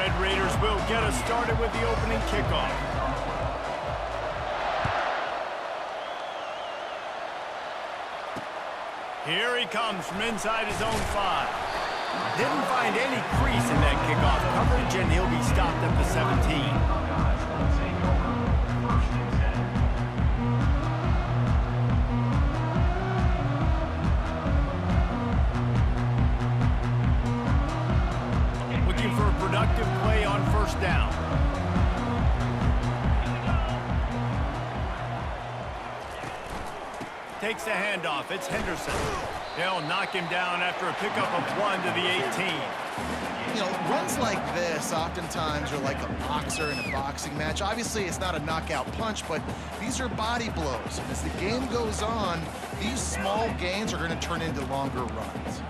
Red Raiders will get us started with the opening kickoff. Here he comes from inside his own 5. Didn't find any crease in that kickoff coverage, and he'll be stopped at the 17. For a productive play on first down. Takes the handoff. It's Henderson. They'll knock him down after a pickup of 1 to the 18. You know, runs like this oftentimes are like a boxer in a boxing match. Obviously, it's not a knockout punch, but these are body blows. And as the game goes on, these small gains are going to turn into longer runs.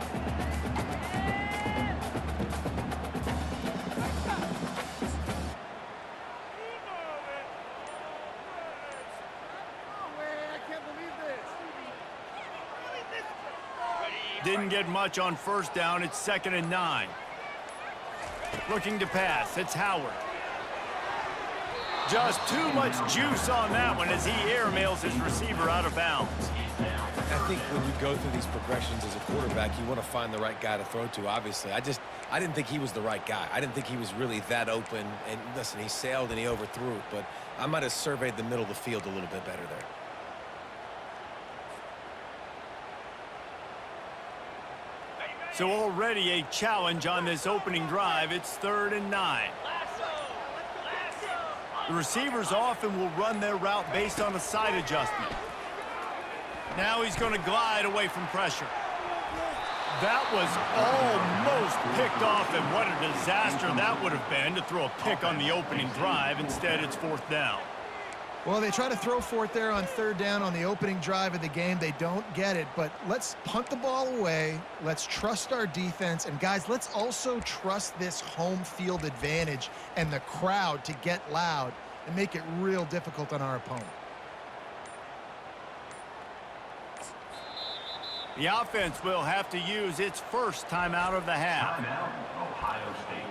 Didn't get much on first down. It's 2nd and 9. Looking to pass. It's Howard. Just too much juice on that one as he airmails his receiver out of bounds. I think when you go through these progressions as a quarterback, you want to find the right guy to throw to, obviously. I didn't think he was the right guy. I didn't think he was really that open. And listen, he sailed and he overthrew it, but I might have surveyed the middle of the field a little bit better there. So already a challenge on this opening drive. It's 3rd and 9. The receivers often will run their route based on a side adjustment. Now he's going to glide away from pressure. That was almost picked off, and what a disaster that would have been to throw a pick on the opening drive. Instead, it's 4th down. Well, they try to throw for it there on 3rd down on the opening drive of the game. They don't get it, but let's punt the ball away. Let's trust our defense. And, guys, let's also trust this home field advantage and the crowd to get loud and make it real difficult on our opponent. The offense will have to use its first timeout of the half. Timeout, Ohio State.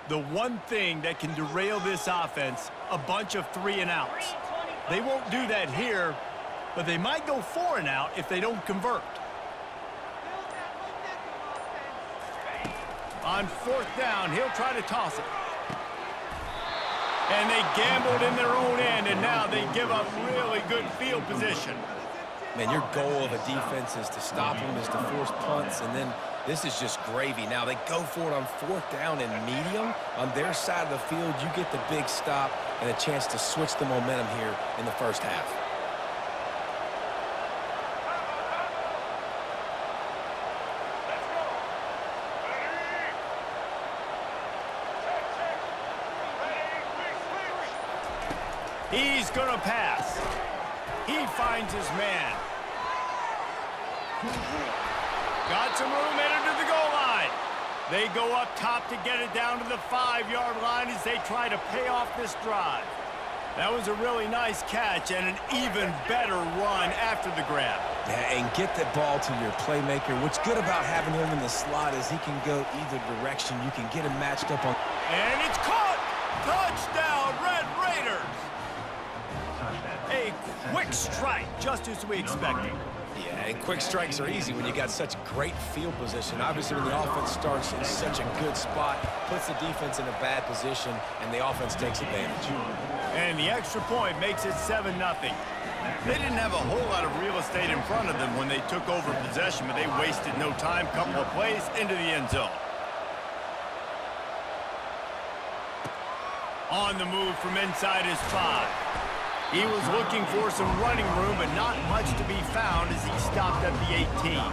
The one thing that can derail this offense, a bunch of 3 and outs. They won't do that here, but they might go 4 and out if they don't convert. On 4th down, he'll try to toss it. And they gambled in their own end, and now they give up really good field position. Man, your goal of a defense is to stop them, is to force punts, and then this is just gravy. Now they go for it on 4th down and medium. On their side of the field, you get the big stop and a chance to switch the momentum here in the first half. He's going to pass. He finds his man. Got some room, headed to the goal line. They go up top to get it down to the 5-yard line as they try to pay off this drive. That was a really nice catch and an even better run after the grab. Yeah, and get the ball to your playmaker. What's good about having him in the slot is he can go either direction. You can get him matched up on. And it's caught! Touchdown, Red Raiders! A quick strike, just as we expected. Yeah, and quick strikes are easy when you got such great field position. Obviously, when the offense starts in such a good spot, puts the defense in a bad position, and the offense takes advantage. And the extra point makes it 7-0. They didn't have a whole lot of real estate in front of them when they took over possession, but they wasted no time. Couple of plays into the end zone. On the move from inside his 5. He was looking for some running room, but not much to be found as he stopped at the 18.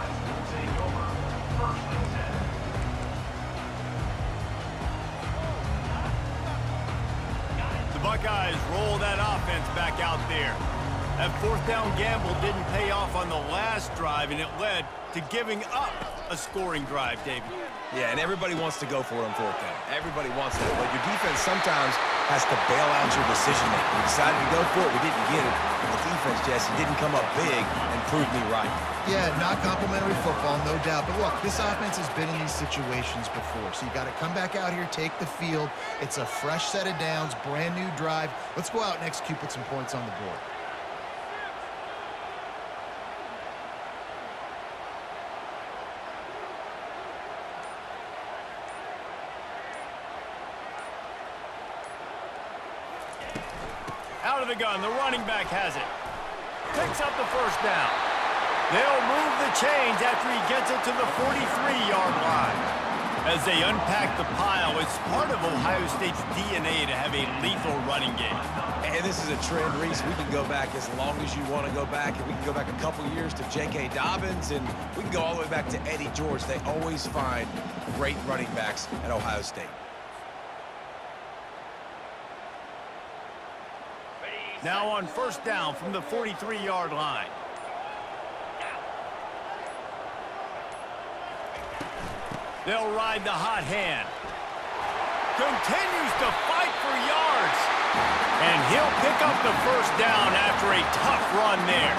The Buckeyes roll that offense back out there. That 4th down gamble didn't pay off on the last drive, and it led to giving up a scoring drive, David. Yeah, and everybody wants to go for it on 4th down. Everybody wants that, but your defense sometimes has to bail out your decision-making. We decided to go for it. We didn't get it. The defense, Jesse, didn't come up big and prove me right. Yeah, not complimentary football, no doubt. But look, this offense has been in these situations before. So you got to come back out here, take the field. It's a fresh set of downs, brand new drive. Let's go out and execute, put some points on the board. Out of the gun, the running back has it. Picks up the first down. They'll move the chains after he gets it to the 43-yard line. As they unpack the pile, it's part of Ohio State's DNA to have a lethal running game. And this is a trend, Reese. We can go back as long as you want to go back, and we can go back a couple years to J.K. Dobbins, and we can go all the way back to Eddie George. They always find great running backs at Ohio State. Now on first down from the 43-yard line. They'll ride the hot hand. Continues to fight for yards. And he'll pick up the first down after a tough run there.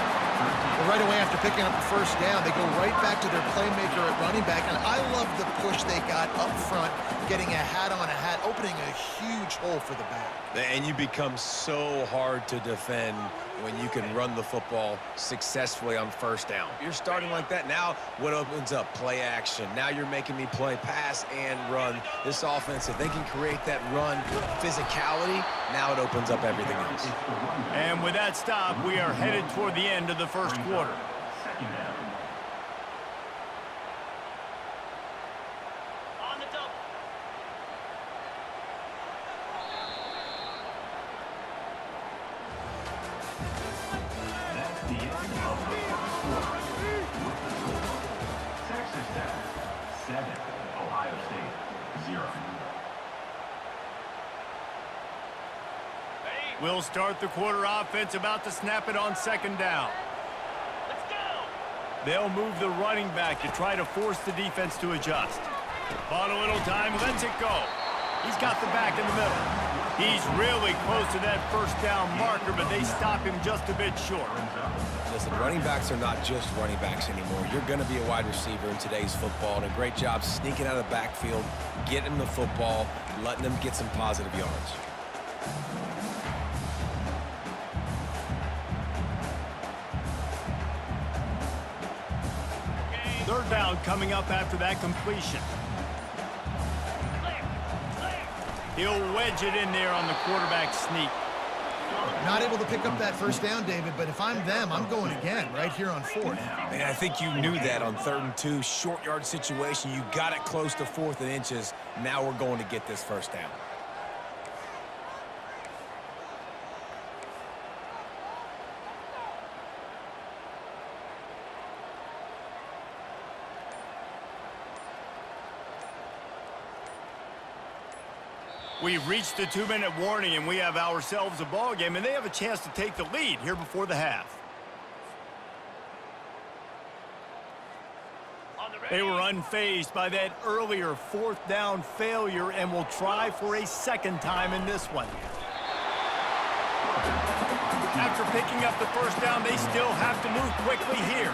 Well, right away after picking up the first down, they go right back to their playmaker at running back. And I love the push they got up front, getting a hat on a hat, opening a huge hole for the back. And you become so hard to defend when you can run the football successfully on first down. You're starting like that. Now what opens up? Play action. Now you're making me play pass and run. This offense, if they can create that run physicality, now it opens up everything else. And with that stop, we are headed toward the end of the first quarter. We'll start the quarter offense, about to snap it on second down. Let's go. They'll move the running back to try to force the defense to adjust. Bought a little time, lets it go. He's got the back in the middle. He's really close to that first down marker, but they stop him just a bit short. Listen, running backs are not just running backs anymore. You're going to be a wide receiver in today's football, and a great job sneaking out of the backfield, getting the football, letting them get some positive yards. Third down coming up after that completion. He'll wedge it in there on the quarterback sneak. Not able to pick up that first down, David, but if I'm them, I'm going again right here on fourth. Man, I think you knew that on 3rd and 2, short yard situation. You got it close to 4th and inches. Now we're going to get this first down. We've reached the 2-minute warning, and we have ourselves a ball game, and they have a chance to take the lead here before the half. They were unfazed by that earlier 4th down failure and will try for a second time in this one. After picking up the first down, they still have to move quickly here.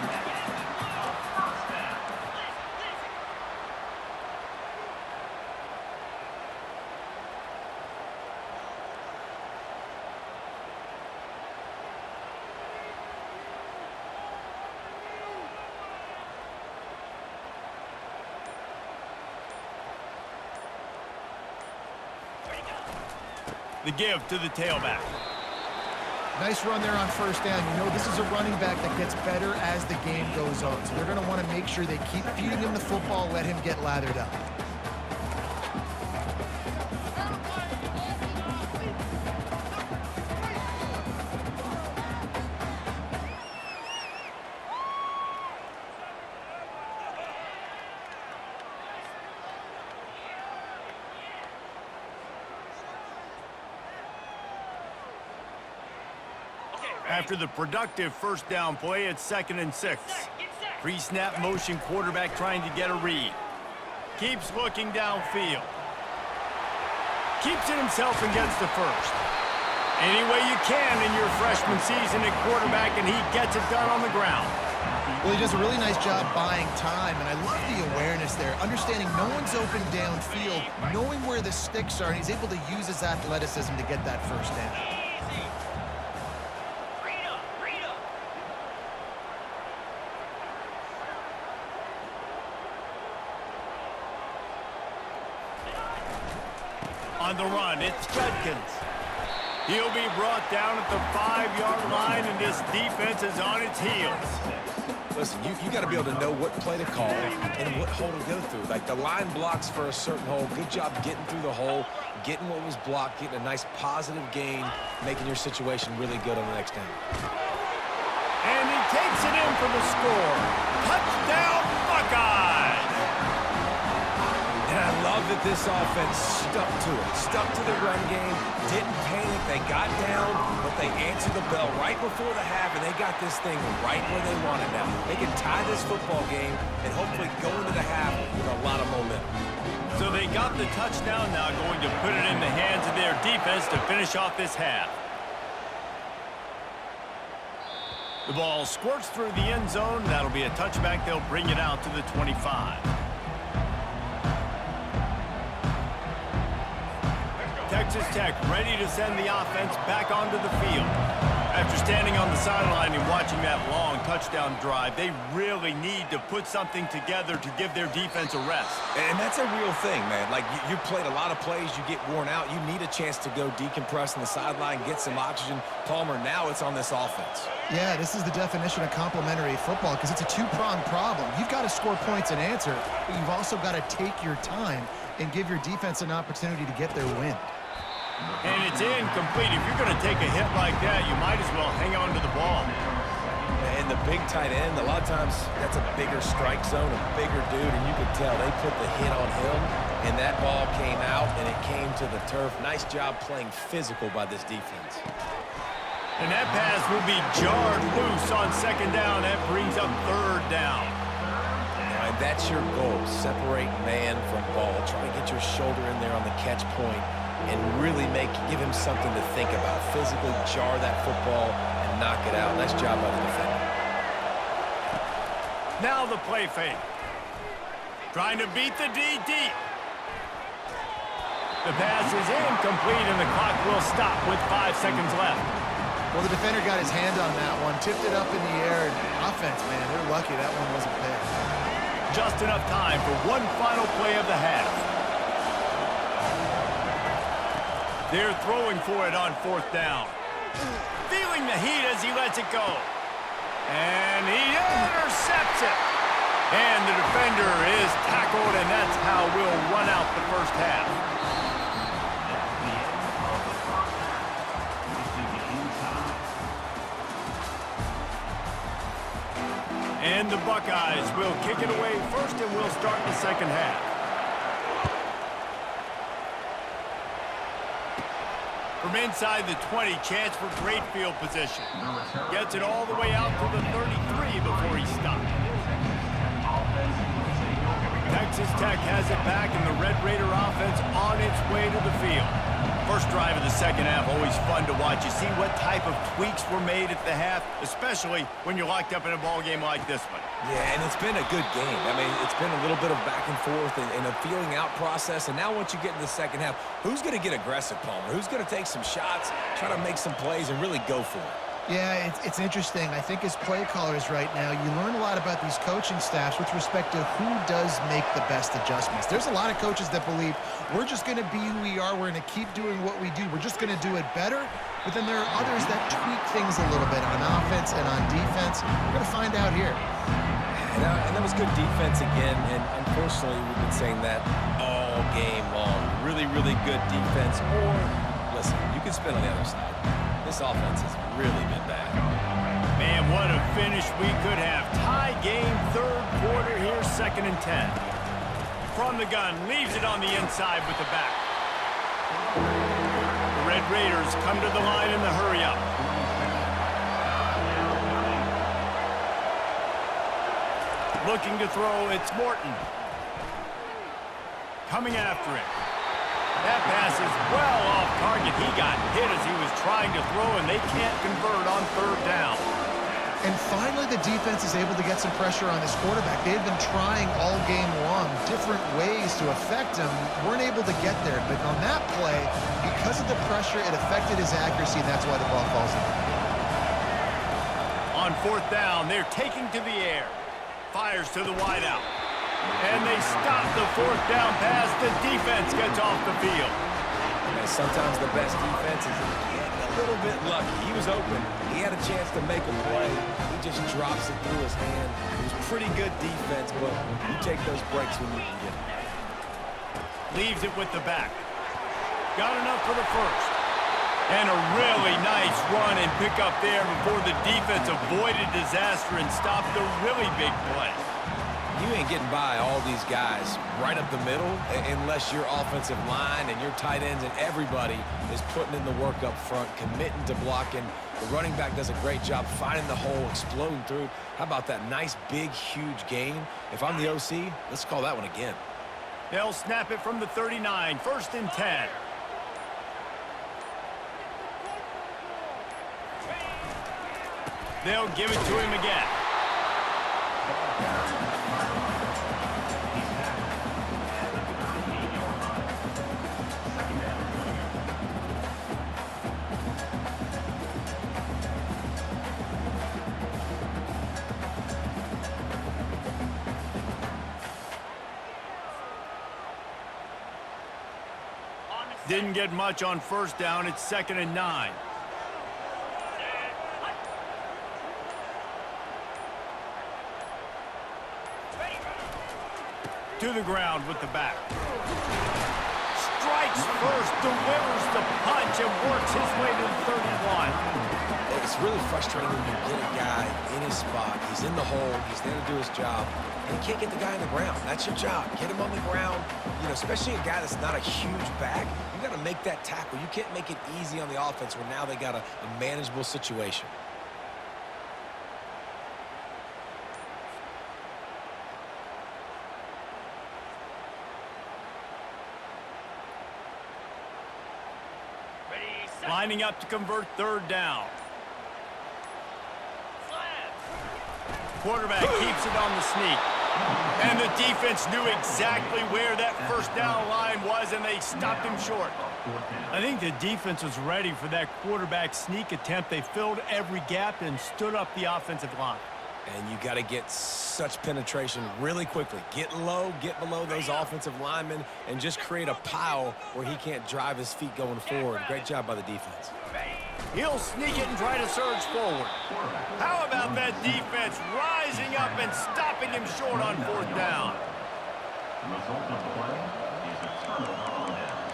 The give to the tailback. Nice run there on first down. You know, this is a running back that gets better as the game goes on. So they're going to want to make sure they keep feeding him the football, let him get lathered up. After the productive first down play, it's 2nd and 6. Pre-snap motion quarterback trying to get a read. Keeps looking downfield. Keeps it himself and gets the first. Any way you can in your freshman season at quarterback, and he gets it done on the ground. Well, he does a really nice job buying time, and I love the awareness there, understanding no one's open downfield, knowing where the sticks are, and he's able to use his athleticism to get that first down. On the run, it's Judkins. He'll be brought down at the 5-yard line, and this defense is on its heels. Listen, you got to be able to know what play to call and what hole to go through. Like, the line blocks for a certain hole. Good job getting through the hole, getting what was blocked, getting a nice positive gain, making your situation really good on the next down. And he takes it in for the score. Touchdown, Buckeyes! And I love that this offense stuck to it, stuck to the run game, didn't panic. They got down, but they answered the bell right before the half, and they got this thing right where they want it now. They can tie this football game and hopefully go into the half with a lot of momentum. So they got the touchdown, now going to put it in the hands of their defense to finish off this half. The ball squirts through the end zone. That'll be a touchback. They'll bring it out to the 25. Texas Tech ready to send the offense back onto the field. After standing on the sideline and watching that long touchdown drive, they really need to put something together to give their defense a rest. And that's a real thing, man. Like, you played a lot of plays, you get worn out. You need a chance to go decompress on the sideline, get some oxygen. Palmer, now it's on this offense. Yeah, this is the definition of complementary football because it's a two-pronged problem. You've got to score points and answer, but you've also got to take your time and give your defense an opportunity to get their win. And it's incomplete. If you're going to take a hit like that, you might as well hang on to the ball. And the big tight end, a lot of times that's a bigger strike zone, a bigger dude, and you could tell they put the hit on him, and that ball came out, and it came to the turf. Nice job playing physical by this defense. And that pass will be jarred loose on second down. That brings up third down. And that's your goal, separate man from ball. Try to get your shoulder in there on the catch point and really give him something to think about. Physically jar that football and knock it out. Nice job by the defender. Now the play fake. Trying to beat the D deep. The pass is incomplete, and the clock will stop with 5 seconds left. Well, the defender got his hand on that one, tipped it up in the air, and offense, man, they're lucky that one wasn't picked. Just enough time for one final play of the half. They're throwing for it on fourth down. Feeling the heat as he lets it go. And he intercepts it. And the defender is tackled, and that's how we'll run out the first half. And the Buckeyes will kick it away first, and we'll start the second half. From inside the 20, chance for great field position. Gets it all the way out to the 33 before he stopped. Texas Tech has it back, and the Red Raider offense on its way to the field. First drive of the second half, always fun to watch. You see what type of tweaks were made at the half, especially when you're locked up in a ball game like this one. Yeah, and it's been a good game. I mean, it's been a little bit of back and forth and a feeling out process. And now once you get in the second half, who's going to get aggressive, Palmer? Who's going to take some shots, try to make some plays, and really go for it? Yeah, it's interesting. I think as play callers right now, you learn a lot about these coaching staffs with respect to who does make the best adjustments. There's a lot of coaches that believe we're just going to be who we are. We're going to keep doing what we do. We're just going to do it better. But then there are others that tweak things a little bit on offense and on defense. We're going to find out here. And that was good defense again. And unfortunately, we've been saying that all game long. Really, really good defense. Or, listen, you can spin on the other side. This offense has really been bad. Man, what a finish we could have. Tie game, third quarter here, 2nd and 10. From the gun, leaves it on the inside with the back. The Red Raiders come to the line in the hurry-up. Looking to throw, it's Morton. Coming after it. That pass is well off target. He got hit as he was trying to throw, and they can't convert on third down. And finally, the defense is able to get some pressure on this quarterback. They had been trying all game long different ways to affect him. Weren't able to get there. But on that play, because of the pressure, it affected his accuracy, and that's why the ball falls in. On fourth down, they're taking to the air. Fires to the wideout. And they stop the fourth down pass. The defense gets off the field. And sometimes the best defense is getting a little bit lucky. He was open. He had a chance to make a play. He just drops it through his hand. It was pretty good defense, but you take those breaks when you can get them. Leaves it with the back. Got enough for the first. And a really nice run and pick up there before the defense avoided disaster and stopped the really big play. You ain't getting by all these guys right up the middle unless your offensive line and your tight ends and everybody is putting in the work up front, committing to blocking. The running back does a great job finding the hole, exploding through. How about that nice, big, huge gain? If I'm the OC, let's call that one again. They'll snap it from the 39, 1st and 10. They'll give it to him again. Didn't get much on first down. It's 2nd and 9. To the ground with the back. Strikes first, delivers the punch, and works his way to the 31. It's really frustrating when you get a guy in his spot. He's in the hole. He's there to do his job. And you can't get the guy on the ground. That's your job. Get him on the ground. You know, especially a guy that's not a huge back. You got to make that tackle. You can't make it easy on the offense where now they got a manageable situation. Lining up to convert third down. Quarterback keeps it on the sneak. And the defense knew exactly where that first down line was, and they stopped him short. I think the defense was ready for that quarterback sneak attempt. They filled every gap and stood up the offensive line. And you got to get such penetration really quickly. Get low, get below those offensive linemen, and just create a pile where he can't drive his feet going forward. Great job by the defense. He'll sneak it and try to surge forward. How about that defense rising up and stopping him short on fourth down? Result of the play is a turnover on downs.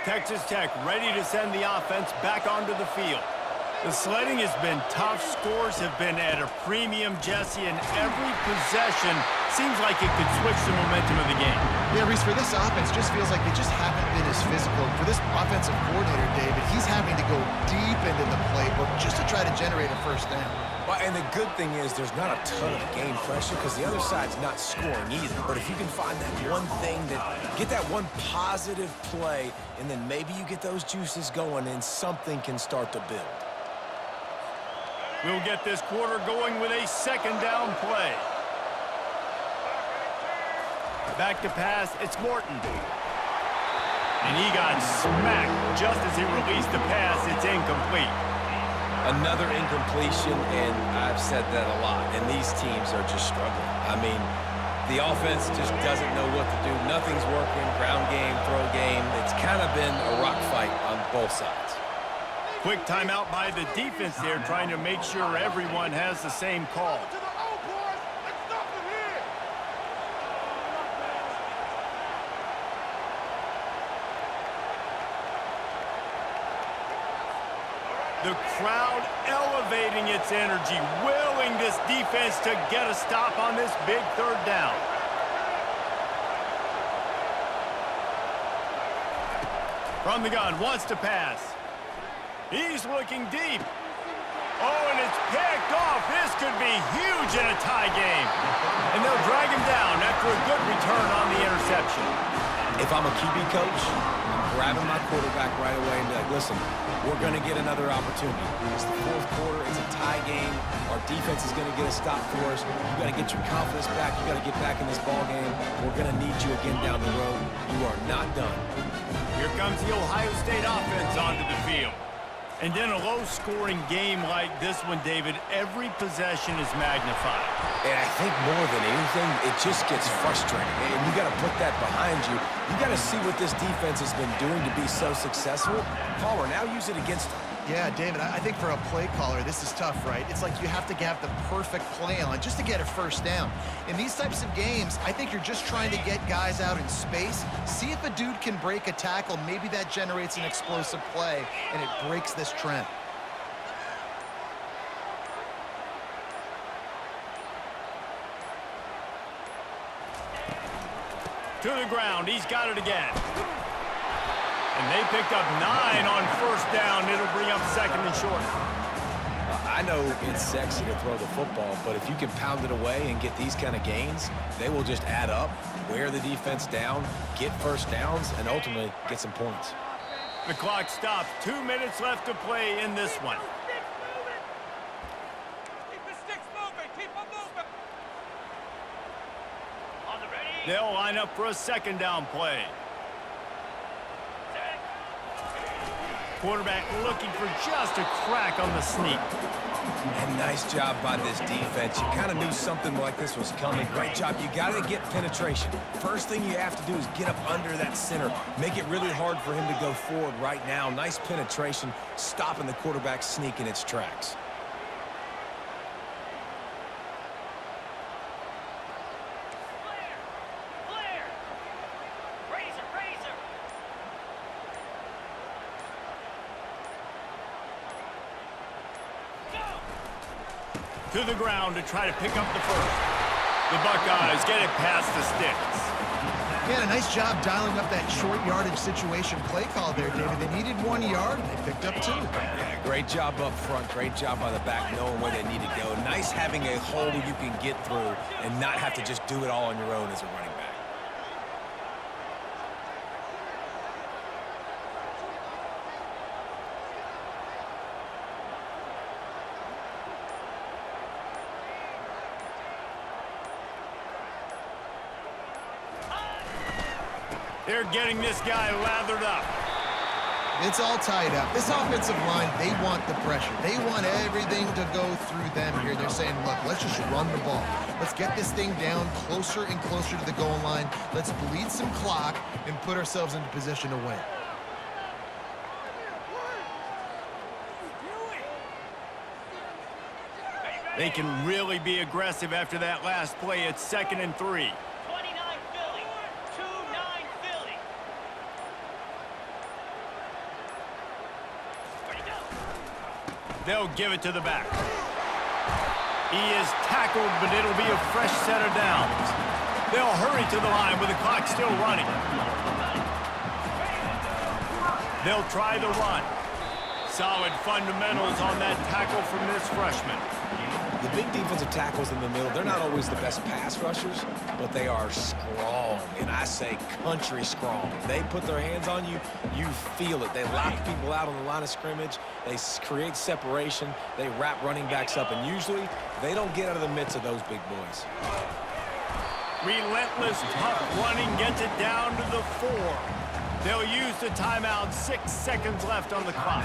Texas Tech ready to send the offense back onto the field. The sledding has been tough. Scores have been at a premium, Jesse, and every possession seems like it could switch the momentum of the game. Yeah, Reese, for this offense, just feels like they just haven't been as physical. For this offensive coordinator, David, he's having to go deep into the playbook just to try to generate a first down. Well, and the good thing is there's not a ton of game pressure because the other side's not scoring either. But if you can find that one thing, get that one positive play, and then maybe you get those juices going and something can start to build. We'll get this quarter going with a second down play. Back to pass, it's Morton. And he got smacked just as he released the pass. It's incomplete. Another incompletion, and I've said that a lot, and these teams are just struggling. I mean, the offense just doesn't know what to do. Nothing's working, ground game, throw game. It's kind of been a rock fight on both sides. Quick timeout by the defense there, trying to make sure everyone has the same call. The crowd elevating its energy, willing this defense to get a stop on this big third down. From the gun, wants to pass. He's looking deep. Oh, and it's picked off. This could be huge in a tie game. And they'll drag him down after a good return on the interception. If I'm a QB coach, I'm grabbing my quarterback right away and be like, listen, we're going to get another opportunity. It's the fourth quarter. It's a tie game. Our defense is going to get a stop for us. You got to get your confidence back. You got to get back in this ball game. We're going to need you again down the road. You are not done. Here comes the Ohio State offense onto the field. And in a low-scoring game like this one, David, every possession is magnified. And I think more than anything, it just gets frustrating. And you got to put that behind you. You got to see what this defense has been doing to be so successful. Caller, now use it against them. Yeah, David, I think for a play caller, this is tough, right? It's like you have to have the perfect play on just to get a first down. In these types of games, I think you're just trying to get guys out in space, see if a dude can break a tackle. Maybe that generates an explosive play, and it breaks this trend. To the ground. He's got it again. And they picked up 9 on first down. It'll bring up second and short. I know it's sexy to throw the football, but if you can pound it away and get these kind of gains, they will just add up, wear the defense down, get first downs, and ultimately get some points. The clock stops. 2 minutes left to play in this one. Keep the sticks moving. Keep them moving. On the ready. They'll line up for a second down play. Quarterback looking for just a crack on the sneak. And nice job by this defense. You kind of knew something like this was coming. Great job. You got to get penetration. First thing you have to do is get up under that center. Make it really hard for him to go forward right now. Nice penetration, stopping the quarterback sneak in its tracks. To the ground to try to pick up the first. The Buckeyes get it past the sticks. Yeah, a nice job dialing up that short yardage situation play call there, David. They needed 1 yard, and they picked up 2. Yeah, great job up front. Great job by the back knowing where they need to go. Nice having a hole you can get through and not have to just do it all on your own as a running back. They're getting this guy lathered up. It's all tied up. This offensive line, they want the pressure. They want everything to go through them here. They're saying, look, let's just run the ball. Let's get this thing down closer and closer to the goal line. Let's bleed some clock and put ourselves into position to win. They can really be aggressive after that last play. It's 2nd and 3. They'll give it to the back. He is tackled, but it'll be a fresh set of downs. They'll hurry to the line with the clock still running. They'll try the run. Solid fundamentals on that tackle from this freshman. The big defensive tackles in the middle, they're not always the best pass rushers, but they are strong, and I say country strong. They put their hands on you, you feel it. They lock people out on the line of scrimmage. They create separation. They wrap running backs up, and usually they don't get out of the midst of those big boys. Relentless, tough running gets it down to the 4. They'll use the timeout. 6 seconds left on the clock.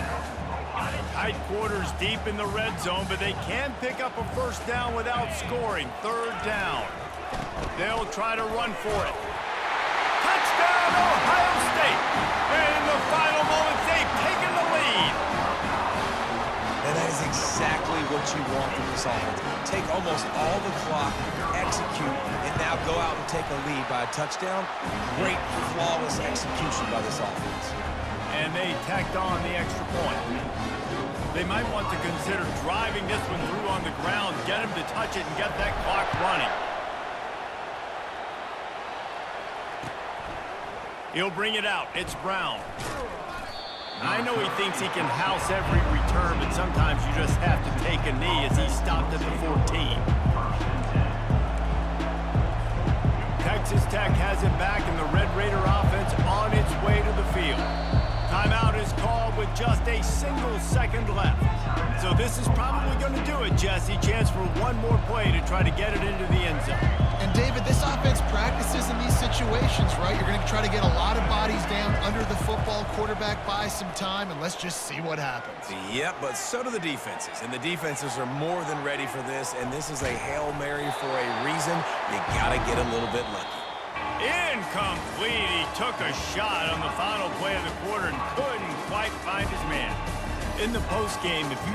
Tight quarters deep in the red zone, but they can pick up a first down without scoring. 3rd down. They'll try to run for it. Touchdown, Ohio State! And in the final moments, they've taken the lead. And that is exactly what you want from this offense. Take almost all the clock, execute, and now go out and take a lead by a touchdown. Great, flawless execution by this offense. And they tacked on the extra point. They might want to consider driving this one through on the ground, get him to touch it, and get that clock running. He'll bring it out. It's Brown. I know he thinks he can house every return, but sometimes you just have to take a knee as he stopped at the 14. Texas Tech has it back, and the Red Raider offense on its way to the field. Timeout is called with just a single second left. So this is probably going to do it, Jesse. Chance for one more play to try to get it into the end zone. And David, this offense practices in these situations, right? You're going to try to get a lot of bodies down under the football, quarterback buys some time, and let's just see what happens. Yep, but so do the defenses. And the defenses are more than ready for this, and this is a Hail Mary for a reason. You got to get a little bit lucky. Incomplete. He took a shot on the final play of the quarter and couldn't quite find his man. In the postgame, if you